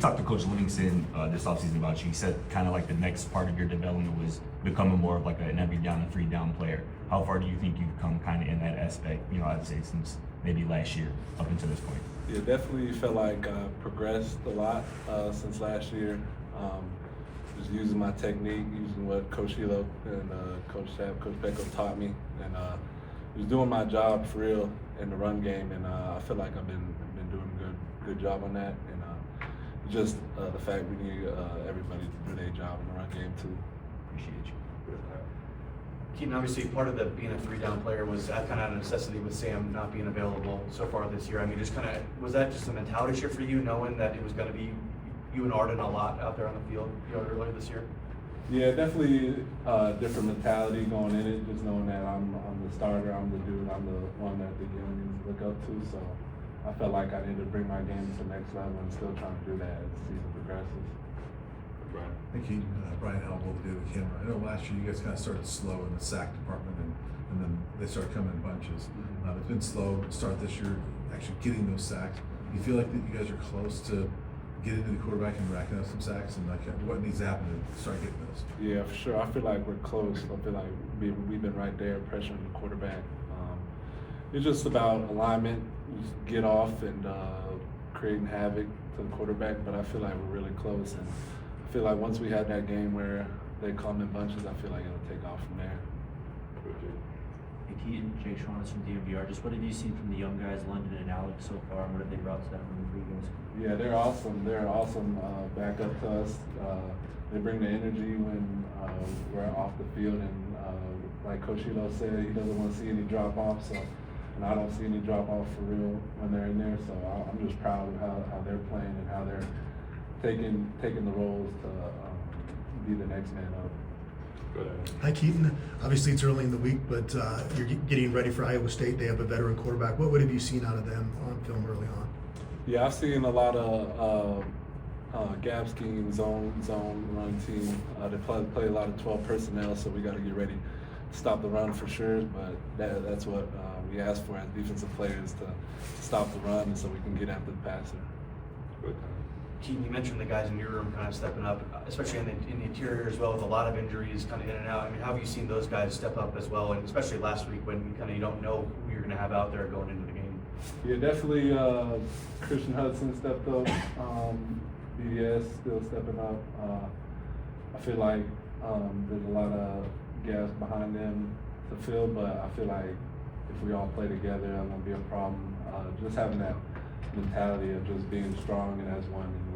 talked to Coach Livingston this offseason about you. He said kind of like the next part of your development was becoming more of like an every down and 3 down player. How far do you think you've come kind of in that aspect, I'd say since maybe last year up until this point? Yeah, definitely felt like I progressed a lot since last year. Just using my technique, using what Coach Hilo and Coach Sapp, Coach Becko taught me, and just doing my job for real in the run game. And I feel like I've been doing a good job on that. And just the fact we need everybody to do their job in the run game too. Appreciate you. Keaten, obviously part of being a 3-down player was kind of out of necessity with Sam not being available so far this year. I mean, just kind of, was that just a mentality shift for you, knowing that it was going to be you and Arden a lot out there on the field earlier this year? Yeah, definitely a different mentality going in it, just knowing that I'm the starter, I'm the dude, I'm the one that the youngins look up to. So I felt like I needed to bring my game to the next level and still trying to do that as the season progresses. Brian. Thank you, Brian Howell, the camera. I know last year you guys kind of started slow in the sack department, and then they started coming in bunches. It's been slow start this year, actually getting those sacks. Do you feel like that you guys are close to getting to the quarterback and racking up some sacks, and like what needs to happen to start getting those? Yeah, for sure. I feel like we're close. I feel like we've been right there pressuring the quarterback. It's just about alignment, just get off and creating havoc to the quarterback, but I feel like we're really close. And I feel like once we have that game where they come in bunches, I feel like it'll take off from there. Hey, Keaten, Jake Schwanitz from DMVR. Just what have you seen from the young guys, London and Alex, so far, and what have they brought to that room for you guys? Yeah, they're awesome. They're awesome backup to us. They bring the energy when we're off the field, and like Coach Hilo said, he doesn't want to see any drop-offs, and I don't see any drop-off for real when they're in there. So I'm just proud of how they're playing and how they're taking the roles to be the next man up. Hi, Keaten. Obviously, it's early in the week, but you're getting ready for Iowa State. They have a veteran quarterback. What have you seen out of them on film early on? Yeah, I've seen a lot of gap scheme, zone run team. They play a lot of 12 personnel, so we got to get ready to stop the run for sure. But that's what we ask for as defensive players, to stop the run, and so we can get after the passer. Keaten, you mentioned the guys in your room kind of stepping up, especially in the interior as well, with a lot of injuries kind of in and out. I mean, how have you seen those guys step up as well, and especially last week when you don't know who you're going to have out there going into the game? Yeah, definitely Christian Hudson stepped up. BDS still stepping up. I feel like there's a lot of gas behind them to fill, but I feel like if we all play together, it won't be a problem. Just having that mentality of just being strong and as one, and